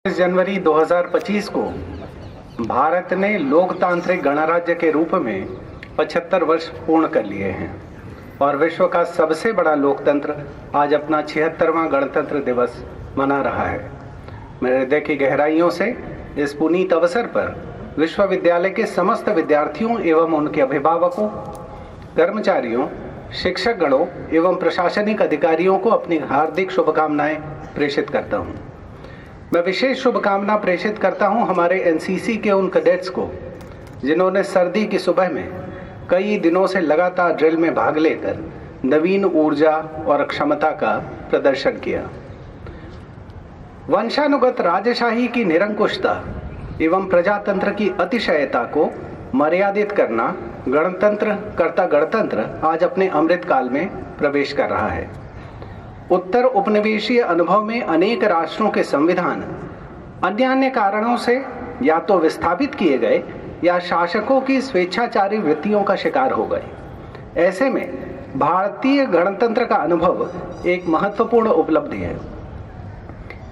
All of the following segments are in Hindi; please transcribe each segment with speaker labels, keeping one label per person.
Speaker 1: जनवरी 2025 को भारत ने लोकतांत्रिक गणराज्य के रूप में 75 वर्ष पूर्ण कर लिए हैं और विश्व का सबसे बड़ा लोकतंत्र आज अपना 76वां गणतंत्र दिवस मना रहा है। मेरे हृदय की गहराइयों से इस पुनीत अवसर पर विश्वविद्यालय के समस्त विद्यार्थियों एवं उनके अभिभावकों, कर्मचारियों, शिक्षकगणों एवं प्रशासनिक अधिकारियों को अपनी हार्दिक शुभकामनाएं प्रेषित करता हूं। मैं विशेष शुभकामना प्रेषित करता हूं हमारे एनसीसी के उन कैडेट्स को जिन्होंने सर्दी की सुबह में कई दिनों से लगातार ड्रिल में भाग लेकर नवीन ऊर्जा और क्षमता का प्रदर्शन किया। वंशानुगत राजशाही की निरंकुशता एवं प्रजातंत्र की अतिशयता को मर्यादित करना गणतंत्र आज अपने अमृत काल में प्रवेश कर रहा है। उत्तर उपनिवेशीय अनुभव में अनेक राष्ट्रों के संविधान अन्य कारणों से या तो विस्थापित किए गए या शासकों की स्वेच्छाचारी वृत्तियों का शिकार हो गए। ऐसे में भारतीय गणतंत्र का अनुभव एक महत्वपूर्ण उपलब्धि है।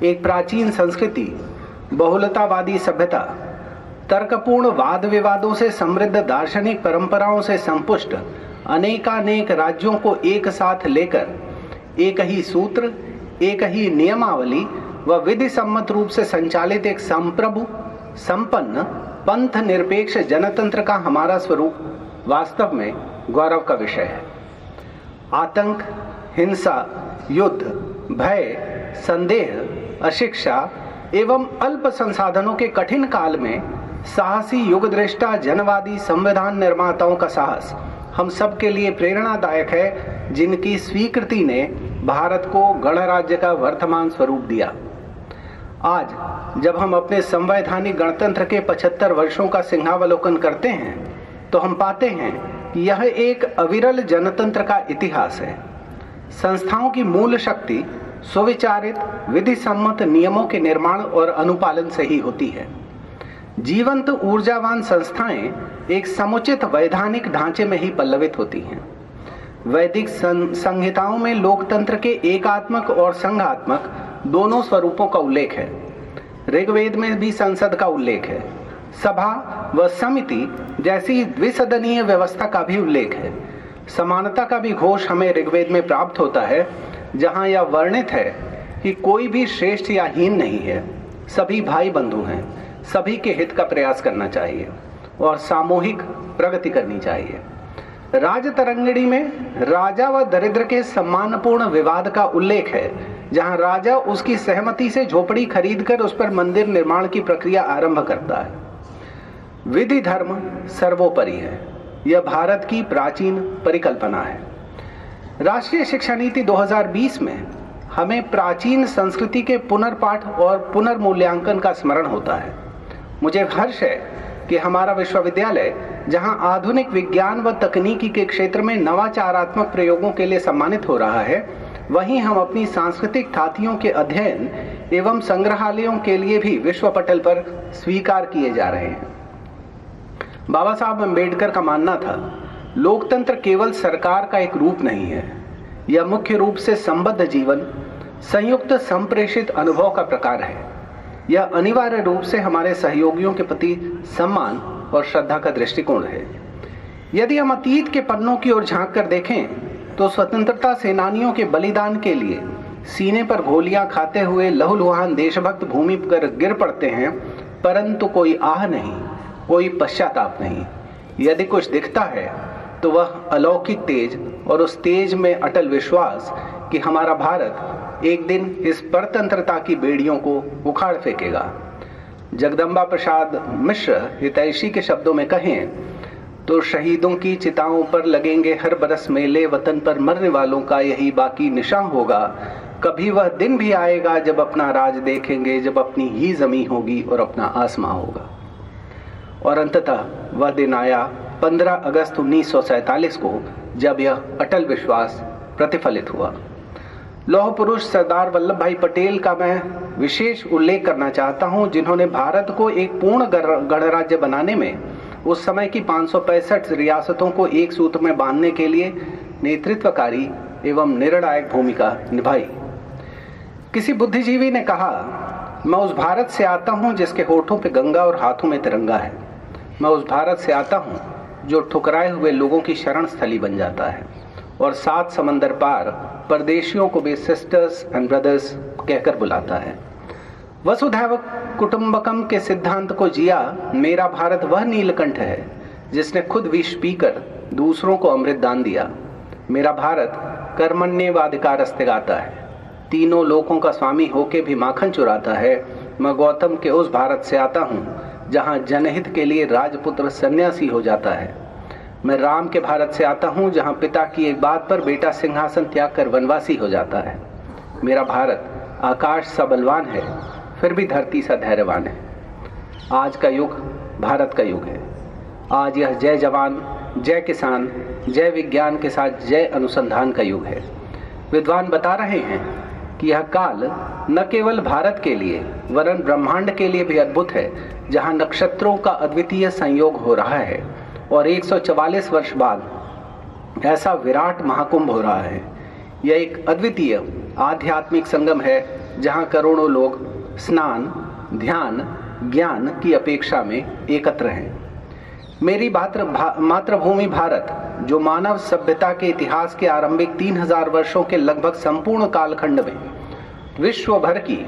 Speaker 1: एक प्राचीन संस्कृति, बहुलतावादी सभ्यता, तर्कपूर्ण वाद विवादों से समृद्ध दार्शनिक परंपराओं से संपुष्ट अनेकानेक राज्यों को एक साथ लेकर एक ही सूत्र, एक ही नियमावली व विधि सम्मत रूप से संचालित एक संप्रभु, संपन्न, पंथ निरपेक्ष जनतंत्र का हमारा स्वरूप वास्तव में गौरव का विषय है। आतंक, हिंसा, युद्ध, भय, संदेह, अशिक्षा एवं अल्प संसाधनों के कठिन काल में साहसी युगदृष्टा जनवादी संविधान निर्माताओं का साहस हम सब के लिए प्रेरणादायक है, जिनकी स्वीकृति ने भारत को गणराज्य का वर्तमान स्वरूप दिया। आज जब हम अपने संवैधानिक गणतंत्र के 75 वर्षों का सिंहावलोकन करते हैं तो हम पाते हैं कि यह एक अविरल जनतंत्र का इतिहास है। संस्थाओं की मूल शक्ति सुविचारित, विधि सम्मत नियमों के निर्माण और अनुपालन से ही होती है। जीवंत ऊर्जावान संस्थाएं एक समुचित वैधानिक ढांचे में ही पल्लवित होती हैं। वैदिक संहिताओं में लोकतंत्र के एकात्मक और संघात्मक दोनों स्वरूपों का उल्लेख है। ऋग्वेद में भी संसद का उल्लेख है। सभा व समिति जैसी द्विसदनीय व्यवस्था का भी उल्लेख है। समानता का भी घोष हमें ऋग्वेद में प्राप्त होता है, जहां यह वर्णित है कि कोई भी श्रेष्ठ या हीन नहीं है, सभी भाई बंधु हैं, सभी के हित का प्रयास करना चाहिए और सामूहिक प्रगति करनी चाहिए। राजतरंगिणी में राजा व दरिद्र के सम्मानपूर्ण विवाद का उल्लेख है, जहां राजा उसकी सहमति से झोपड़ी खरीदकर उस पर मंदिर निर्माण की प्रक्रिया आरंभ करता है। विधि धर्म सर्वोपरि है, यह भारत की प्राचीन परिकल्पना है। राष्ट्रीय शिक्षा नीति 2020 में हमें प्राचीन संस्कृति के पुनर्पाठ और पुनर्मूल्यांकन का स्मरण होता है। मुझे हर्ष है कि हमारा विश्वविद्यालय, जहां आधुनिक विज्ञान व तकनीकी के क्षेत्र में नवाचारात्मक प्रयोगों के लिए सम्मानित हो रहा है, वहीं हम अपनी सांस्कृतिक थातियों के अध्ययन एवं संग्रहालयों के लिए भी विश्व पटल पर स्वीकार किए जा रहे हैं। बाबा साहब अम्बेडकर का मानना था, लोकतंत्र केवल सरकार का एक रूप नहीं है, यह मुख्य रूप से संबद्ध जीवन, संयुक्त संप्रेषित अनुभव का प्रकार है। यह अनिवार्य रूप से हमारे सहयोगियों के प्रति सम्मान और श्रद्धा का दृष्टिकोण है। यदि हम अतीत के पन्नों की ओर झांक कर देखें तो स्वतंत्रता सेनानियों के बलिदान के लिए सीने पर गोलियां खाते हुए लहूलुहान देशभक्त भूमि पर गिर पड़ते हैं, परंतु कोई आह नहीं, कोई पश्चाताप नहीं। यदि कुछ दिखता है तो वह अलौकिक तेज और उस तेज में अटल विश्वास कि हमारा भारत एक दिन इस परतंत्रता की बेड़ियों को उखाड़ फेंकेगा। जगदम्बा प्रसाद मिश्र हितैषी के शब्दों में कहें तो शहीदों की चिताओं पर लगेंगे हर बरस मेले, वतन पर मरने वालों का यही बाकी निशान होगा। कभी वह दिन भी आएगा जब अपना राज देखेंगे, जब अपनी ही जमीन होगी और अपना आसमां होगा। और अंततः वह दिन आया 15 अगस्त 1947 को, जब यह अटल विश्वास प्रतिफलित हुआ। लौह पुरुष सरदार वल्लभ भाई पटेल का मैं विशेष उल्लेख करना चाहता हूं, जिन्होंने भारत को एक पूर्ण गणराज्य बनाने में उस समय की 565 रियासतों को एक सूत्र में बांधने के लिए नेतृत्वकारी एवं निर्णायक भूमिका निभाई। किसी बुद्धिजीवी ने कहा, मैं उस भारत से आता हूँ जिसके होठों पे गंगा और हाथों में तिरंगा है। मैं उस भारत से आता हूँ जो ठुकराए हुए लोगों की शरण स्थली बन जाता है और 7 समंदर पार परदेशियों को भी सिस्टर्स एंड ब्रदर्स कहकर बुलाता है। वसुधैव कुटुंबकम के सिद्धांत को जिया मेरा भारत वह नीलकंठ है जिसने खुद विष पीकर दूसरों को अमृत दान दिया। मेरा भारत कर्मण्येवाधिकारस्ते गाता है, तीनों लोकों का स्वामी होके भी माखन चुराता है। मैं गौतम के उस भारत से आता हूँ जहाँ जनहित के लिए राजपुत्र सन्यासी हो जाता है। मैं राम के भारत से आता हूँ जहाँ पिता की एक बात पर बेटा सिंहासन त्याग कर वनवासी हो जाता है। मेरा भारत आकाश सा बलवान है, फिर भी धरती सा धैर्यवान है। आज का युग भारत का युग है। आज यह जय जवान, जय किसान, जय विज्ञान के साथ जय अनुसंधान का युग है। विद्वान बता रहे हैं कि यह काल न केवल भारत के लिए वरन ब्रह्मांड के लिए भी अद्भुत है, जहां नक्षत्रों का अद्वितीय संयोग हो रहा है और 144 वर्ष बाद ऐसा विराट महाकुंभ हो रहा है। यह एक अद्वितीय आध्यात्मिक संगम है जहां करोड़ों लोग स्नान, ध्यान, ज्ञान की अपेक्षा में एकत्र हैं। मेरी मातृभूमि भारत, जो मानव सभ्यता के इतिहास के आरंभिक 3000 वर्षों के लगभग संपूर्ण कालखंड में विश्व भर की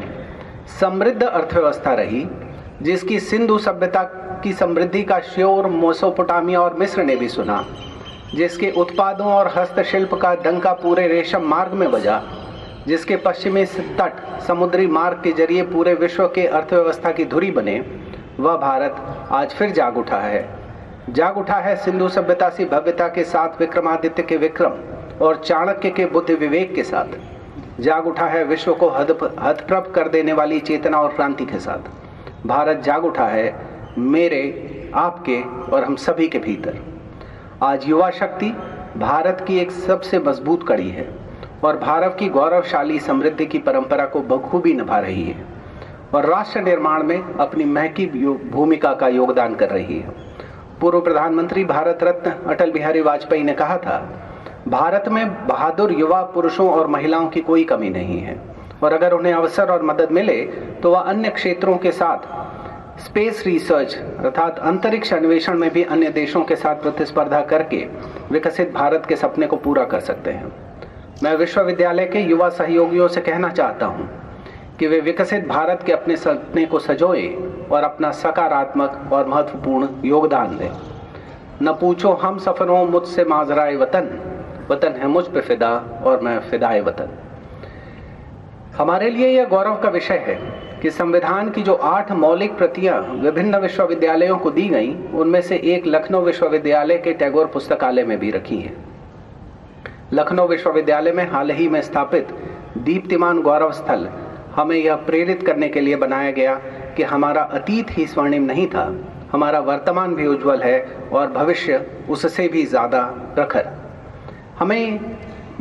Speaker 1: समृद्ध अर्थव्यवस्था रही, जिसकी सिंधु सभ्यता की समृद्धि का श्योर मेसोपोटामिया और मिस्र ने भी सुना, जिसके उत्पादों और हस्तशिल्प का डंका पूरे रेशम मार्ग में बजा, जिसके पश्चिमी तट समुद्री मार्ग के जरिए पूरे विश्व के अर्थव्यवस्था की धुरी बने, वह भारत आज फिर जाग उठा है। जाग उठा है सिंधु सभ्यता सी भव्यता के साथ, विक्रमादित्य के विक्रम और चाणक्य के बुद्धि विवेक के साथ। जाग उठा है विश्व को हतप्रभ कर देने वाली चेतना और क्रांति के साथ। भारत जाग उठा है मेरे, आपके और हम सभी के भीतर। आज युवा शक्ति भारत की एक सबसे मजबूत कड़ी है और भारत की गौरवशाली समृद्धि की परंपरा को बखूबी निभा रही है और राष्ट्र निर्माण में अपनी महकी भूमिका का योगदान कर रही है। पूर्व प्रधानमंत्री भारत रत्न अटल बिहारी वाजपेयी ने कहा था, भारत में बहादुर युवा पुरुषों और महिलाओं की कोई कमी नहीं है और अगर उन्हें अवसर और मदद मिले तो वह अन्य क्षेत्रों के साथ स्पेस रिसर्च अर्थात अंतरिक्ष अन्वेषण में भी अन्य देशों के साथ प्रतिस्पर्धा करके विकसित भारत के सपने को पूरा कर सकते हैं। मैं विश्वविद्यालय के युवा सहयोगियों से कहना चाहता हूँ कि वे विकसित भारत के अपने सपने को सजोए और अपना सकारात्मक और महत्वपूर्ण योगदान दें। न पूछो हम सफरों मुझसे माजराए वतन, वतन है मुझ पे फिदा और मैं फिदाए वतन। हमारे लिए यह गौरव का विषय है कि संविधान की जो 8 मौलिक प्रतियां विभिन्न विश्वविद्यालयों को दी गई, उनमें से एक लखनऊ विश्वविद्यालय के टैगोर पुस्तकालय में भी रखी है। लखनऊ विश्वविद्यालय में हाल ही में स्थापित दीप्तिमान गौरव स्थल हमें यह प्रेरित करने के लिए बनाया गया कि हमारा अतीत ही स्वर्णिम नहीं था, हमारा वर्तमान भी उज्जवल है और भविष्य उससे भी ज़्यादा प्रखर। हमें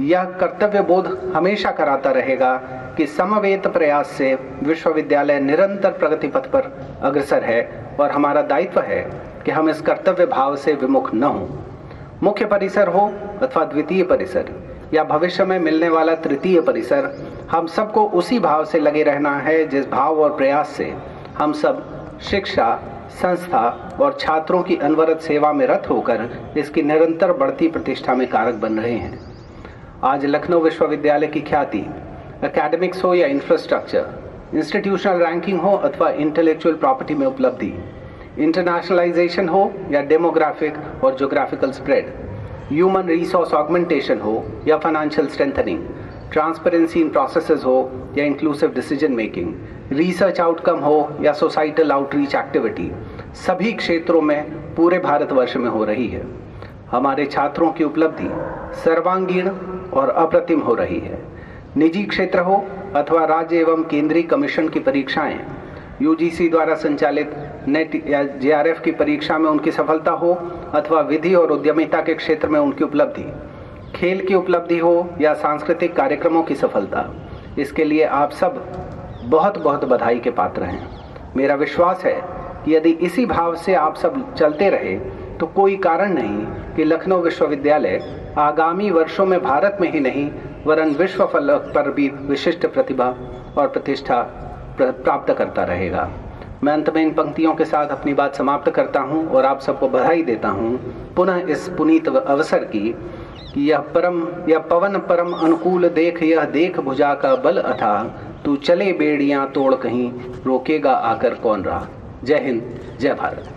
Speaker 1: यह कर्तव्य बोध हमेशा कराता रहेगा कि समवेत प्रयास से विश्वविद्यालय निरंतर प्रगति पथ पर अग्रसर है और हमारा दायित्व है कि हम इस कर्तव्य भाव से विमुख न हों। मुख्य परिसर हो अथवा द्वितीय परिसर या भविष्य में मिलने वाला तृतीय परिसर, हम सबको उसी भाव से लगे रहना है जिस भाव और प्रयास से हम सब शिक्षा, संस्था और छात्रों की अनवरत सेवा में रत होकर इसकी निरंतर बढ़ती प्रतिष्ठा में कारक बन रहे हैं। आज लखनऊ विश्वविद्यालय की ख्याति एकेडमिक्स हो या इंफ्रास्ट्रक्चर, इंस्टीट्यूशनल रैंकिंग हो अथवा इंटेलेक्चुअल प्रॉपर्टी में उपलब्धि, इंटरनेशनलाइजेशन हो या डेमोग्राफिक और geographical spread, human resource augmentation हो या financial strengthening, transparency in processes हो या inclusive decision making, research outcome हो या सोसाइटल आउटरीच एक्टिविटी, सभी क्षेत्रों में पूरे भारतवर्ष में हो रही है। हमारे छात्रों की उपलब्धि सर्वांगीण और अप्रतिम हो रही है। निजी क्षेत्र हो अथवा राज्य एवं केंद्रीय कमीशन की परीक्षाएं, यूजीसी द्वारा संचालित नेट या जेआरएफ की परीक्षा में उनकी सफलता हो अथवा विधि और उद्यमिता के क्षेत्र में उनकी उपलब्धि, खेल की उपलब्धि हो या सांस्कृतिक कार्यक्रमों की सफलता, इसके लिए आप सब बहुत बहुत बधाई के पात्र हैं। मेरा विश्वास है कि यदि इसी भाव से आप सब चलते रहे तो कोई कारण नहीं कि लखनऊ विश्वविद्यालय आगामी वर्षों में भारत में ही नहीं वरन विश्व फलक पर भी विशिष्ट प्रतिभा और प्रतिष्ठा प्राप्त करता रहेगा। मैं अंत में इन पंक्तियों के साथ अपनी बात समाप्त करता हूं और आप सबको बधाई देता हूं पुनः इस पुनीत अवसर की कि यह पवन परम अनुकूल देख, यह देख भुजा का बल अथाह, तू चले बेड़ियां तोड़ कहीं, रोकेगा आकर कौन राह। जय हिंद, जय भारत।